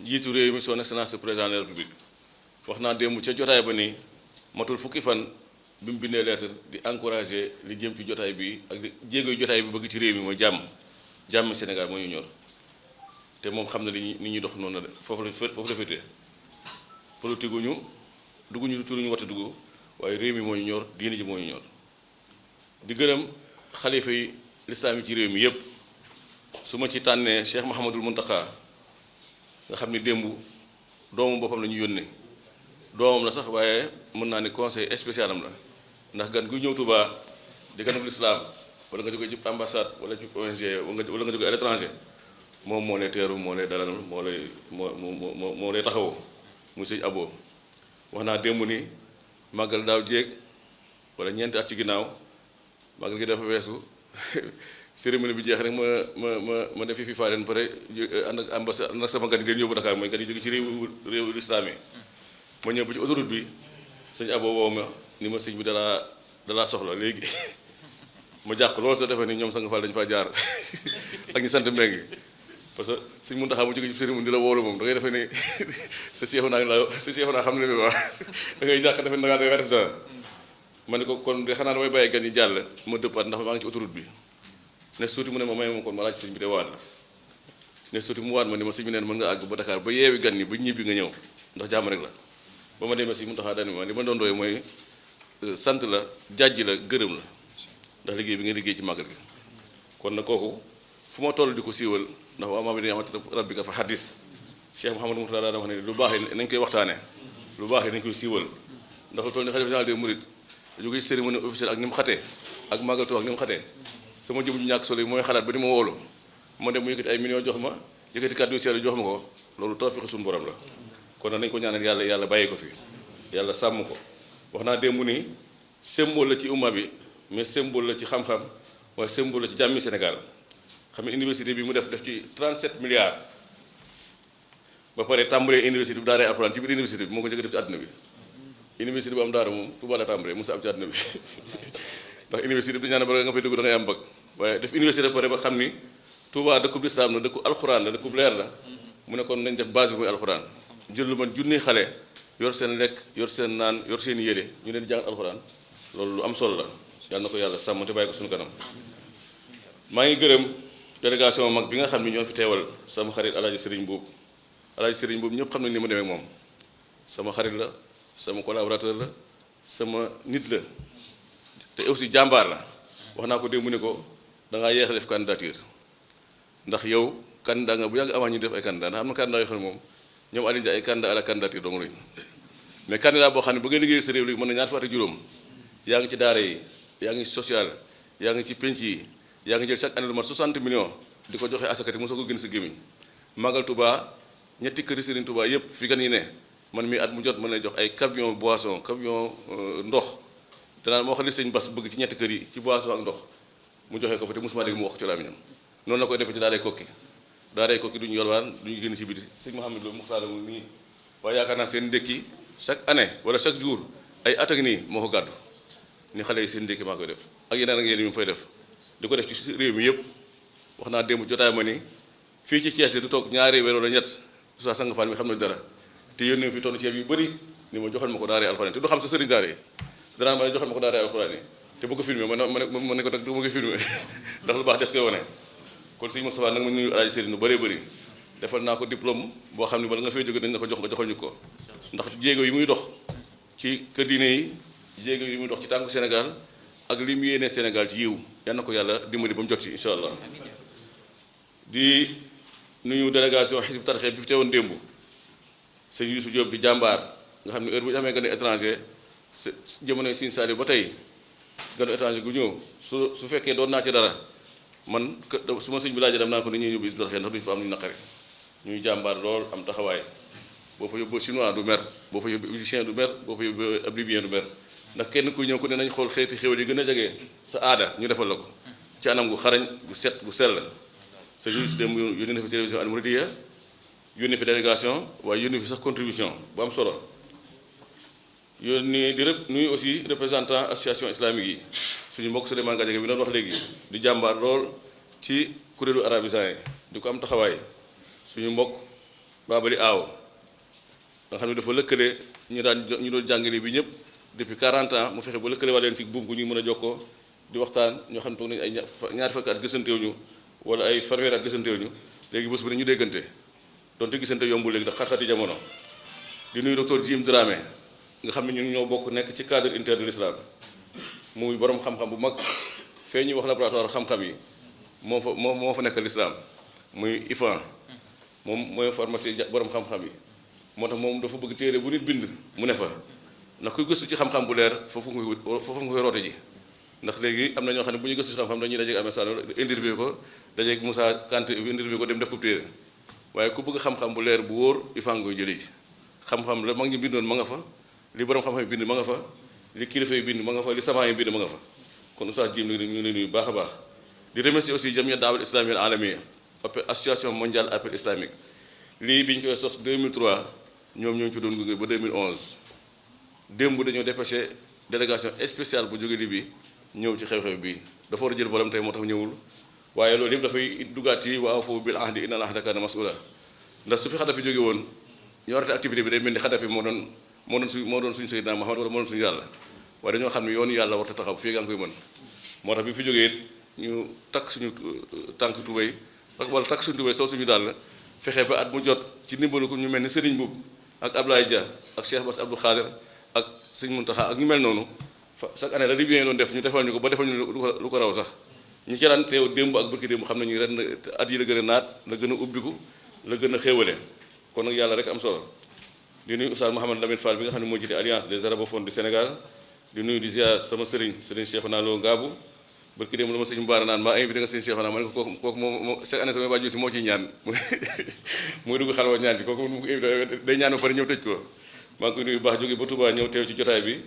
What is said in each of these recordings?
njiitu réew mi son excellence président de la république wax naa démb ca jotaay ba ni matul fukki fan bi mu bindee lettre di encourager li jëm ci jotaay bi ak li jéego jotaay bi bëgg ci réew mi mooy jàmm Sénégal moo ñu ñor te moom xam na ni ñuy dox noonu la foofu la féetee politique gu ñu dugguñu turuñu wata dugg waaye réew mi moo ñu ñor diine ji moo ñu ñor di gërëm xalifa yi lislaam yi ci réew mi yépp su ma ci tànnee Cheikh Mouhamadul Mountakha nga xam ni démb doomu boppam la ñu yónnee doomam la sax waaye mën naa ni conseil spécial am la ndax gan gu ñëw Touba di ganub lislaam wala nga jóge ci ambassade wala ci ONG wala nga jóge à l'étranger moom moo lay teeru moo lay dalal moo lay taxawoo muy sëñ Abo wax naa démb ni màggal daaw jéeg wala ñeenti at ci ginnaaw màggal gi dafa weesu cérémonie bi jeex rek ma def fi faa leen pare ànd ak ambassade ànd ak sama gan yi leen yóbbu Dakar mooy gan yi jóge ci réewu lislaam yi ma ñëw ba ci autoroute bi sëñ Abo woo ma ni ma sëñ bi dalaa soxla léegi ma jàq loolu sa defe ni ñoom sang Fall dañu faa jaar ak ñu sant Mbengue parce que sëñ Mountakha mu jóge ci cérémonie di la woolu moom da ngay defee ni sa Cheikh naa xam ne bi waa da ngay jàq defe ni da ngaa def dara ma ne ko kon de xanaa damay bàyyi gan yi jàll ma dëppaat ndax maa ngi ci autoroute bi ne suuti mu ne ma may ma kon ma laaj sëñ bi de waat la ne suuti mu waat ma ni ma sëñ bi neen mën nga àgg ba Dakar ba yeewi gan yi ba ñibbi nga ñëw ndax jàmm rek la ba ma demee sëñ Mountakha dani ma li ma doon doy mooy sant la jàjji la gërëm la ndax liggéey bi nga liggéey ci màggal gi kon na kooku fu ma toll di ko siiwal ndax waa maa bi dañu amati rabbika fa xaddis Cheikh Mouhamadou Mourtada daa wax ne lu baax yi nañ koy waxtaane lu baax yi nañ koy siiwal ndax lu toll ni xalifa général des mourides jóge ci cérémonie officielle ak ni mu xatee ak màggal Tuubaa ak ni mu xatee sama jëm ju ñàkk solo yi mooy xalaat ba di ma woolu ma dem mu yëkkati ay millions jox ma yëkkati kàddu yu sell jox ma ko loolu tawfiix suñu borom la kon nag nañ ko ñaanal yàlla bàyyi ko fi yàlla sàmm ko wax naa démb ni symbole la ci umma bi mais symbole la ci xam-xam waaye symbole la ci jàmmi Sénégal xam ne université bi mu def ci 37 milliards ba pare tàmbalee université bu daaree alxuraan ci biir université bi moo ko njëkk def ci àdduna bi université bu am daara moom Touba la tàmbalee musa am ci àdduna bi ndax université bi ñaan ba nga fay dugg da ngay am bëgg waaye def université ba pare ba xam ni Touba dëkkub lislaam la dëkku alxuraan la dëkkub leer la mu ne kon nañ def base bi muy alxuraan jël lu man junni xale yor seen lekk yor seen naan yor seen yére ñu leen di jàng alxuraan loolu lu am solo la yàlla na ko yàlla sàmm te bàyyi ko suñu kanam maa ngi gërëm délégation mag bi nga xam ne ñoo fi teewal sama xarit alaaji Serigne Mbuub ñëpp xam nañ ni ma demee moom sama xarit la sama collaborateur la sama nit la te aussi jàmbaar la wax naa ko démb ni ko da ngaa yéex a def candidature ndax yow candidat nga bu yàgg avant ñu def ay candidat ndax am na candidat yoo xam ne moom ñoom Aliou Ndiaye ay candidat à la candidature dong lañu mais candidat boo xam ne ba nga liggéey sa réew léegi mën na ñaar fukki at ak juróom yaa ngi ci daara yi yaa ngi ci social yaa ngi ci penc yi yaa ngi jël chaque année lu mat 60 millions di ko joxe asakati mosoo ko gën sa gémmiñ Magal Touba ñetti këri Serigne Touba yépp fi gan yi ne man mii at mu jot mën lay jox ay camion boisson camion ndox danaa moo xam ne sëñ Bass bëgg ci ñetti kër yi ci boisson ak ndox mu joxe ko fa te mosuma dégg mu wax ci làmmiñam noonu la koy defee ci daaray kokki duñu yolwaan duñu génn ci biti sëñ Mouhamed Lo Muxtaar mu nii waaye yaakaar naa seen ndékki chaque année wala chaque jour ay at ak nii moo ko gàddu ni xale yi seen ndékki maa koy def ak yeneen ak yeneen yu mu fay def di ko def ci réew mi yëpp wax naa démb jotaay ma ni fii ci Thiès du toog ñaari weer wala ñett Oustaz Sang Fall mi xam na dara te yónnee fi tonn ceeb yu bëri ni ma joxal ma ko daaree alxuraan te du xam sa sëriñ daara yi danaa ma ne joxal ma ko daaree alxuraan yi te bëgg ko filmé ma ne ko nag du ma ko filmé ndax lu baax des koy wane kon sëñ Moustapha nag ma nuyu alaaji Sëriñ lu bëree bëri defal naa ko diplôme boo xam ne bala nga fay jóge dañ la ko jox nga joxal ñu ko ndax jéego yi muy dox ci kër diine yi jéego yi muy dox ci tànku Sénégal ak li mu yéene Sénégal ci yiw yal na ko yàlla dimbali ba mu jot ci incha allah di nuyu délégation Hizbut Tarqiyyah bi fi teewoon démb sëñ Youssou Diop di jàmbaar nga xam ne heure bu ñu amee gën a étranger jamonoy Sine Saliou ba tey gën a étranger gu ñëw su fekkee doon naa ci dara man su ma sëñ bi laajee dem naa ko ni ñuy yóbbu Hizbut Tarqiyyah ndax duñu fa am lu ñu naqari ñuy jàmbaar lool am taxawaay boo fa yóbbu chinois du mer boo fa yóbbu égyptien du mer boo fa yóbbu ab libyen du mer ndax kenn ku ñëw ku ne nañ xool xeeti xéwal yi gën a jege sa aada ñu defal la ko ci anam gu xarañ gu set gu sell sa ñu dem yónnee na fi télévision Al Mouridiyyah yónnee fi délégation waaye yónnee fi sax contribution bu am solo yónnee di nuyu aussi représentant association islamique yi suñu mbokk Souleymane Gadiaga bi doon wax léegi di jàmbaar lool ci kuréelu arabisant yi di ko am taxawaay suñu mbokk Babali Aaw nga xam ne dafa lëkkale ñu doon jàngale bi ñëpp depuis 40 ans mu fexe ba lëkkale waa leen ci buum gu ñu mën a jokkoo di waxtaan ñoo xam ne toog nañu ay ñaari fukki at gisantewuñu wala ay fanweeri at gisantewuñu léegi bés bu ne ñu déggante donte gisante yombul léegi ndax xat-xati jamono. di nuyu docteur Jim Dramé nga xam ne ñun ñoo bokk nekk ci cadre inter de l'islam muy borom xam-xam bu mag fee ñuy wax laboratoire xam-xam yi moo fa nekk l'islam muy IFAN moom mooy pharmacie borom xam-xam yi moo tax moom dafa bëgg téere bu nit bind mu ne fa ndax kuy gëstu ci xam-xam bu leer foofu nga koy roote ji ndax léegi am na ñoo xam ne bu ñu gëstu ci xam-xam dañuy dajeeg amee sall interview ko dajeeg Moussa Kanté interview ko dem def ko téere waaye ku bëgg xam-xam bu leer bu wóor IFAN ngoy jëlee ci xam-xam la mag ñi bindoon ma nga fa li borom xam-xam yi bind ma nga fa li kilifa yi bind ma nga fa li savant yi bind ma nga fa kon Oustaz Jim ñu ngi leen nuyu baax a baax di remercier aussi Jamia Daawal Islamiyya Alamiya association mondiale appel islamique lii bi ñu koy sos 2003 ñoom ñoo ci doon gunge ba 2011 démb dañoo dépêché délégation spéciale bu jóge Libye ñëw ci xew-xew bi dafa war a jël volam tey moo tax ñëwul waaye loolu yëpp dafay duggaat ci wa awfu bil ahdi inna al ahda kaana mas'uula ndax su fi Xadafi jóge woon ñu warate activité bi day mel ni Xadafi moo doon suñu Seydina Muhammad wala moo doon suñu yàlla waaye dañoo xam ne yoonu yàlla warta taxaw fii nga koy mën moo tax bi fi jógee ñu takk suñu tànk tubéy wala takk suñu tubéy soo suñu daal fexe ba at mu jot ci ndimbalu ko ñu mel ni Serigne Boub ak Ablaye Dia ak Cheikh Bass Abdou Khadir ak Serigne Mountakha ak ñu mel noonu chaque année la Libyen doon def ñu defal ñu ko ba defal ñu lu ko raw sax ñi ci daan teew démb ak bërki démb xam nañu ren at yi la gën a naat la gën a ubbiku la gën a xéewale kon nag yàlla rek am solo di nuyu Oustaz Mouhamed Lamine Fall bi nga xam ne moo jiite alliance des arabophones du Sénégal di nuyu di ziar sama Serigne Cheikhouna Lo Ngabou bërki démb la ma sëñ Mbaara naan maa invité nga Serigne Cheikhouna ma ne ko kooku moom chaque année samay bàjju si moo ciy ñaan muy dugg xalwa ñaan ci kooku mu day ñaan ba pare ñëw tëj ko maa ngi koy nuyu baax jóge ba Touba ñëw teew ci jotaay bi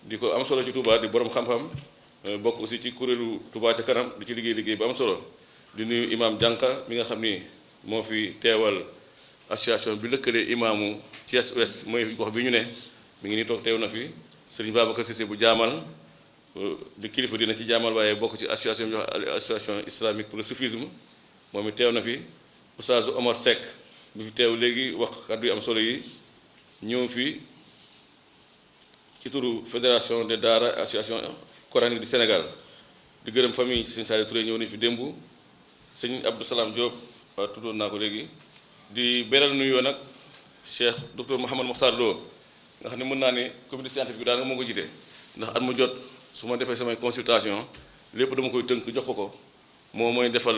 di ko am solo ci Touba di borom xam-xam bokk aussi ci kuréelu Touba ca kanam di ci liggéey bu am solo di nuyu imam Dianka mi nga xam ni moo fi teewal association bi lëkkale imaamu Thiès Ouest mooy gox bi ñu ne mi ngi nii toog teew na fi Serigne Babacar Cissé bu jaamal di kilifa dina ci jaamal waaye bokk ci association bi wax association islamique pour le soufisme moom it teew na fi Oustaz Omar Seck bi fi teew léegi wax kàddu yu am solo yi ñëw fi ci turu fédération des daara association coranique du Sénégal di gërëm famille ci sëñ Saliou Touré ñëw nañu fi démb sëñ Abdou Salam Diop waaw tuddoon naa ko léegi di beral nuyoo nag Cheikh docteur Mouhamed Mokhtar Lo nga xam ne mën naa ne comité scientifique bi daanaka moo ko jiite ndax at mu jot su ma defee samay consultation lépp dama koy tënk jox ko moo mooy defal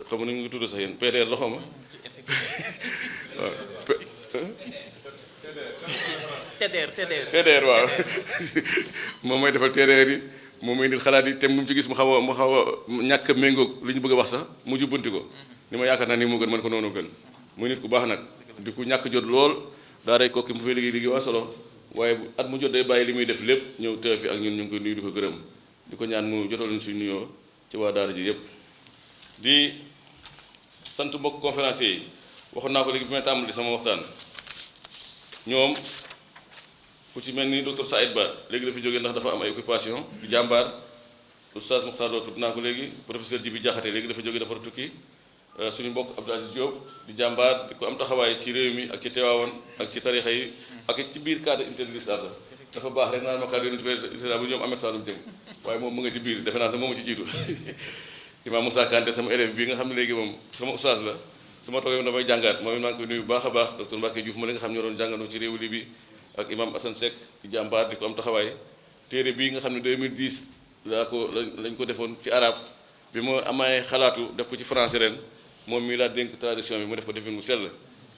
xam nga nu ngi tudd sax yéen PDR loxo ma waaw TDR waaw moom mooy defal TDR yi moom mooy indil xalaat yi te mu ci gis mu xaw a ñàkk méngoog li ñu bëgg a wax sax mu jubbanti ko ni ma yaakaar naa ni mu gën man ko noonu gën muy nit ku baax nag di ku ñàkk jot lool daa day kokki mu fay liggéey waa solo waaye at mu jot day bàyyi li muy def lépp ñëw teew fi ak ñun ñu ngi koy nuyu di ko gërëm di ko ñaan mu jotal ñu suñu nuyoo ci waa daara ji yépp di sant mbokk conférenciers yi waxoon naa ko léegi bi may tàmbali sama waxtaan ñoom ku ci mel ni docteur Saïd Ba léegi dafa jógee ndax dafa am ay occupation di jàmbaar oustaz Mokhtar Lo tudd naa ko léegi professeur Djibi Diakhaté léegi dafa jógee dafa tukki suñu mbokk Abdou Aziz Diop di jàmbaar di ko am taxawaay ci réew mi ak ci teewaawoon ak ci tarixa yi ak ci biir cadre intelligence dafa baax rek naan ma cadre intelligence bu ñoom Ahmed Saloum Dieng waaye moom mu nga ci biir defe naa sax moom ma ci jiitu Imam Moussa Kanté sama élève bi nga xam ne léegi moom sama oustaz la su ma toogee damay jàngaat moom maa ngi koy nuyu bu baax a baax docteur Mbacke Diouf ma li nga xam ñoo doon jàngandoo ci réewu Libi ak imam Assane Seck di jàmbaar di ko am taxawaay téere bii nga xam ne 2010 lañ ko defoon ci arabe bi ma amee xalaatu def ko ci français ren moom mii laa dénk traduction bi mu def ko defin mu sell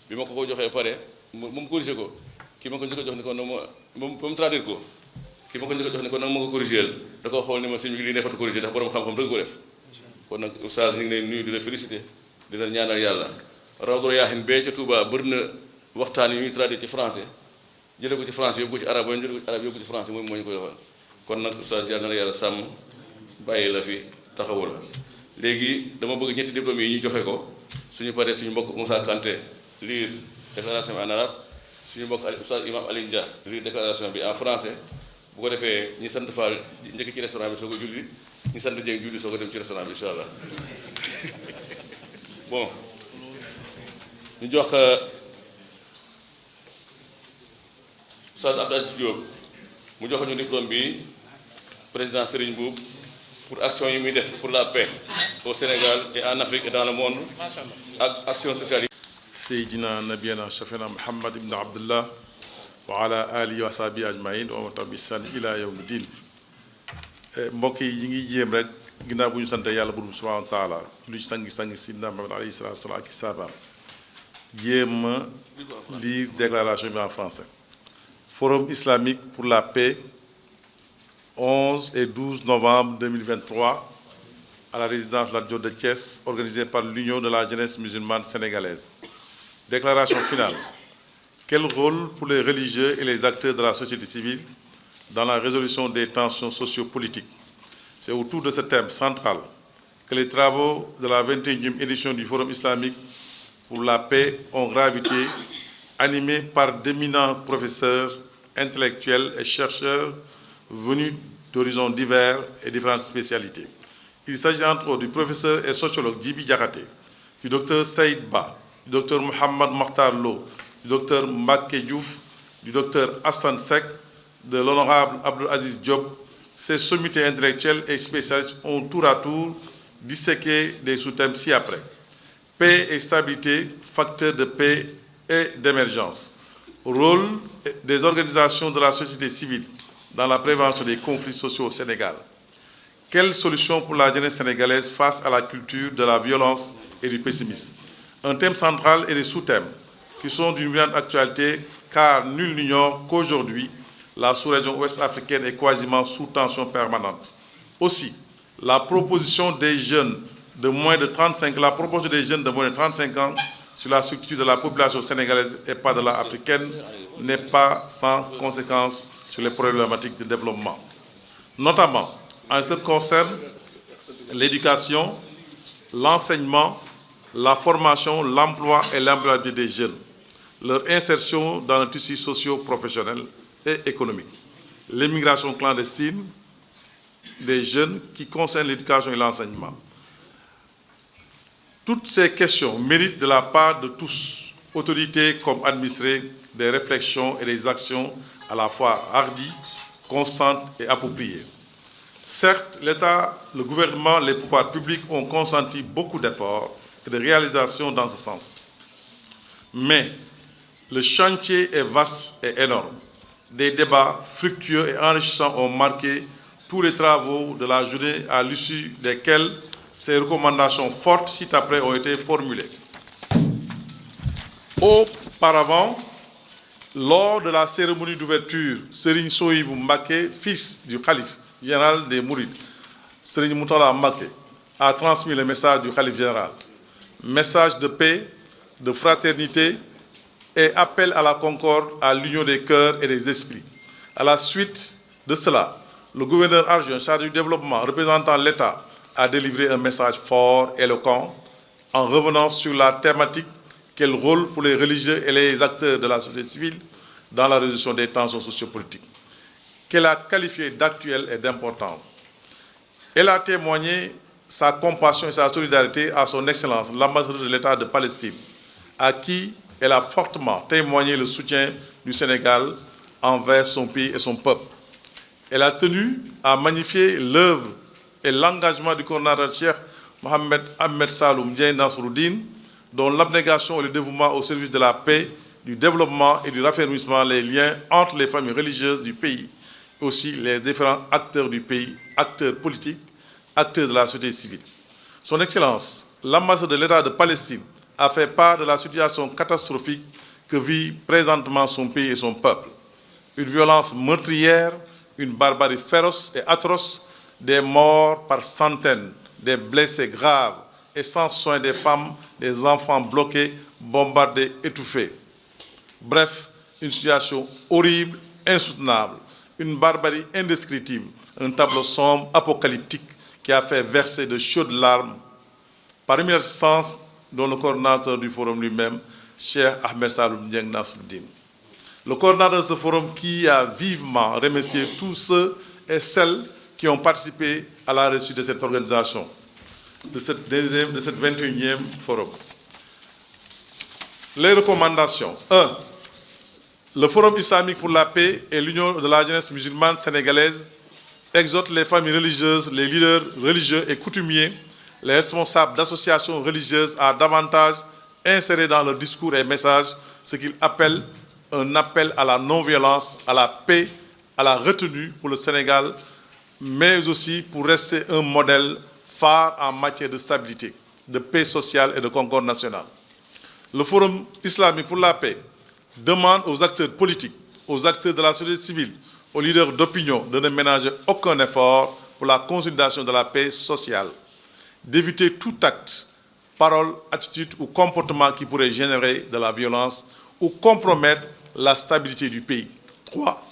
bi ma ko joxee pare moom corrigé ko ki ma ko njëkk a jox ni ko na ma moom traduire ko ki ma ko njëkk a jox ni ko nag ma ko corrigé da ko xool ni ma sëñ bi lii neexatu corrigé ndax borom xam-xam dëgg ko def kon nag oustaz ñu ngi leen nuyu di la félicité di la ñaanal yàlla Rawdu Rayaahin bee ca Touba bëri na waxtaan yi ñuy traduire ci français jëlee ko ci français yóbbu ko ci arabe wala jëlee ko ci arabe yóbbu ko ci français moom moo ñu koy waxal kon nag oustaz yàlla na la yàlla sàmm bàyyi la fi taxawu la léegi dama bëgg ñetti diplôme yi ñu joxe ko suñu paree suñu mbokk Moussa Kanté lire déclaration bi en arabe suñu mbokk oustaz imam Alioune Dia lire déclaration bi en français bu ko defee ñi sant Fall njëkk ci restaurant bi soo ko julli ñi sant Dieng julli soo ko dem ci restaurant bi incha allah bon ñu jox Oustaz Abdou Aziz Diop mu jox ñu diplôme bi président Serigne Boub pour action yi muy def pour la paix au Sénégal et en Afrique et dans le monde ak action sociale yi. Seydina nabiyana shafina Muhammad ibn Abdullah wa ala alihi wa sahbihi ajmain wa man tabi'ahum bi ihsan ila yawmi din. mbokk yi ngi jéem rek ginnaaw bu ñu sante yàlla buur subhanahu wa taala lu ci sangi Seydina Muhammad alayhi salatu wassalam ak saabaam jéem a lire déclaration bi en français. Forum islamique pour la paix, 11 et 12 novembre 2023, à la résidence Lat Dior de Thiès, organisée par l'Union de la jeunesse musulmane sénégalaise. Déclaration finale. Quel rôle pour les religieux et les acteurs de la société civile dans la résolution des tensions sociopolitiques? C'est autour de ce thème central que les travaux de la 21e édition du Forum islamique pour la paix ont gravité, animés par d'éminents professeurs, intellectuels et chercheurs venus d'horizons divers et différentes spécialités. Il s'agit entre autres du professeur et sociologue Djibi Diakhaté, du docteur Saïd Ba, du docteur Mohamed Makhtar Lo, du docteur Mbacké Diouf, du docteur Hassan Seck, de l'honorable Abdou Aziz Diop. Ces sommités intellectuelles et spécialistes ont tour à tour disséqué des sous-thèmes ci-après. Paix et stabilité, facteurs de paix et d'émergence. Rôle des organisations de la société civile dans la prévention des conflits sociaux au Sénégal. Quelles solutions pour la jeunesse sénégalaise face à la culture de la violence et du pessimisme? Un thème central et des sous-thèmes qui sont d'une grande actualité car nul n'ignore qu'aujourd'hui, la sous-région ouest africaine est quasiment sous tension permanente. Aussi, la proposition des jeunes de moins de 35 ans sur la structure de la population sénégalaise et pas-delà africaine n'est pas sans conséquence sur les problématiques de développement. Notamment, en ce qui concerne l'éducation, l'enseignement, la formation, l'emploi et l'employabilité des jeunes, leur insertion dans le tissu socio-professionnel et économique, l'immigration clandestine des jeunes qui concernent l'éducation et l'enseignement. Toutes ces questions méritent de la part de tous, autorités comme administrés, des réflexions et des actions à la fois hardies, constantes et appropriées. Certes, l'État, le gouvernement, les pouvoirs publics ont consenti beaucoup d'efforts et de réalisations dans ce sens. Mais le chantier est vaste et énorme. Des débats fructueux et enrichissants ont marqué tous les travaux de la journée à l'issue desquels ces recommandations fortes ci-après ont été formulées. Auparavant, lors de la cérémonie d'ouverture, Serigne Souhaïbou Mbacké, fils du khalife général des Mourides, Serigne Moutalla Mbacké, a transmis le message du khalife général. Message de paix, de fraternité et appel à la concorde, à l'union des cœurs et des esprits. À la suite de cela, le gouverneur adjoint chargé du développement représentant l'État a délivré un message fort, éloquent, en revenant sur la thématique quel rôle pour les religieux et les acteurs de la société civile dans la résolution des tensions sociopolitiques, qu'elle a qualifié d'actuelle et d'importante. Elle a témoigné sa compassion et sa solidarité à son Excellence, l'ambassadeur de l'État de Palestine, à qui elle a fortement témoigné le soutien du Sénégal envers son pays et son peuple. Elle a tenu à magnifier l'œuvre et l'engagement du coordonnateur Cheikh Mohamed Ahmed Saloum Dieng Nasruddin, dont l'abnégation et le dévouement au service de la paix, du développement et du raffermissement les liens entre les familles religieuses du pays, et aussi les différents acteurs du pays, acteurs politiques, acteurs de la société civile. Son Excellence, l'ambassadeur de l'État de Palestine, a fait part de la situation catastrophique que vit présentement son pays et son peuple. Une violence meurtrière, une barbarie féroce et atroce, des morts par centaines, des blessés graves et sans soin des femmes, des enfants bloqués, bombardés, étouffés. Bref, une situation horrible, insoutenable, une barbarie indescriptible, un tableau sombre, apocalyptique qui a fait verser de chaudes larmes. Parmi les assistances, dont le coordinateur du forum lui-même, Cheikh Ahmed Saloum Dieng Nasruddin. Le coordinateur de ce forum qui a vivement remercié tous ceux et celles qui ont participé à la réussite de cette organisation, de cette 21e forum. Les recommandations. 1. Le Forum islamique pour la paix et l'Union de la jeunesse musulmane sénégalaise exhortent les familles religieuses, les leaders religieux et coutumiers, les responsables d'associations religieuses à davantage insérer dans leur discours et messages ce qu'ils appellent un appel à la non-violence, à la paix, à la retenue pour le Sénégal, mais aussi pour rester un modèle phare en matière de stabilité, de paix sociale et de concorde nationale. Le Forum islamique pour la paix demande aux acteurs politiques, aux acteurs de la société civile, aux leaders d'opinion de ne ménager aucun effort pour la consolidation de la paix sociale, d'éviter tout acte, parole, attitude ou comportement qui pourrait générer de la violence ou compromettre la stabilité du pays. 3.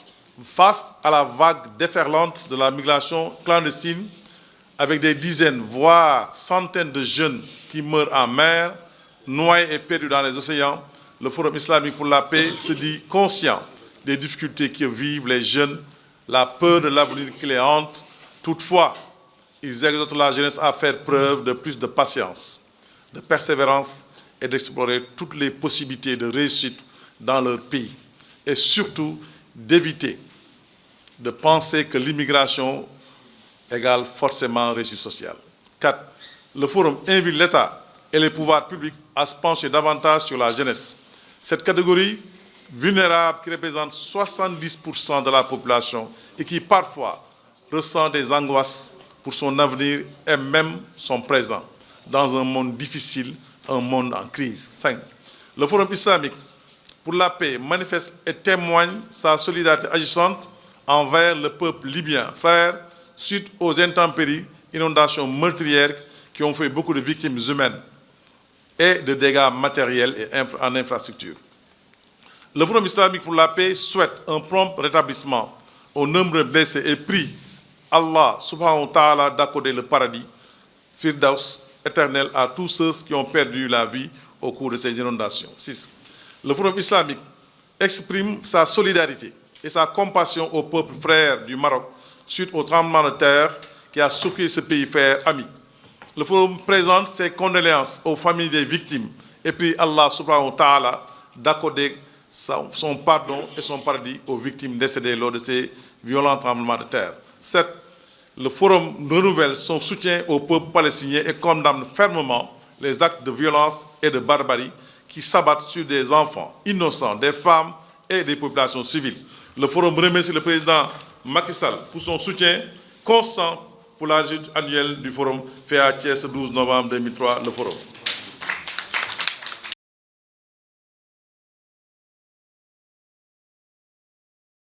Face à la vague déferlante de la migration clandestine, avec des dizaines, voire centaines de jeunes qui meurent en mer, noyés et perdus dans les océans, le Forum islamique pour la paix se dit conscient des difficultés que vivent les jeunes, la peur de l'avenir qui les hante. Toutefois, ils exhortent la jeunesse à faire preuve de plus de patience, de persévérance et d'explorer toutes les possibilités de réussite dans leur pays. Et surtout, d'éviter de penser que l'immigration égale forcément réussite sociale. 4. Le Forum invite l'État et les pouvoirs publics à se pencher davantage sur la jeunesse. Cette catégorie vulnérable qui représente 70% de la population et qui parfois ressent des angoisses pour son avenir et même son présent dans un monde difficile, un monde en crise. 5. Le Forum islamique pour la paix manifeste et témoigne sa solidarité agissante envers le peuple libyen, frère, suite aux intempéries, inondations meurtrières qui ont fait beaucoup de victimes humaines et de dégâts matériels et en infrastructure. Le Forum islamique pour la paix souhaite un prompt rétablissement aux nombreux blessés et prie Allah subhanahu wa ta'ala d'accorder le paradis, Firdaus, éternel à tous ceux qui ont perdu la vie au cours de ces inondations. 6. Le Forum islamique exprime sa solidarité et sa compassion au peuple frère du Maroc suite au tremblement de terre qui a secoué ce pays frère ami. Le Forum présente ses condoléances aux familles des victimes et prie Allah subhanahu wa ta'ala d'accorder son pardon et son paradis aux victimes décédées lors de ces violents tremblements de terre. 7. Le Forum renouvelle son soutien au peuple palestinien et condamne fermement les actes de violence et de barbarie qui s'abattent sur des enfants innocents, des femmes et des populations civiles. Le Forum remercie le président Macky Sall pour son soutien constant pour la journée annuelle du Forum fait à Thiès le 12 novembre 2003, le Forum.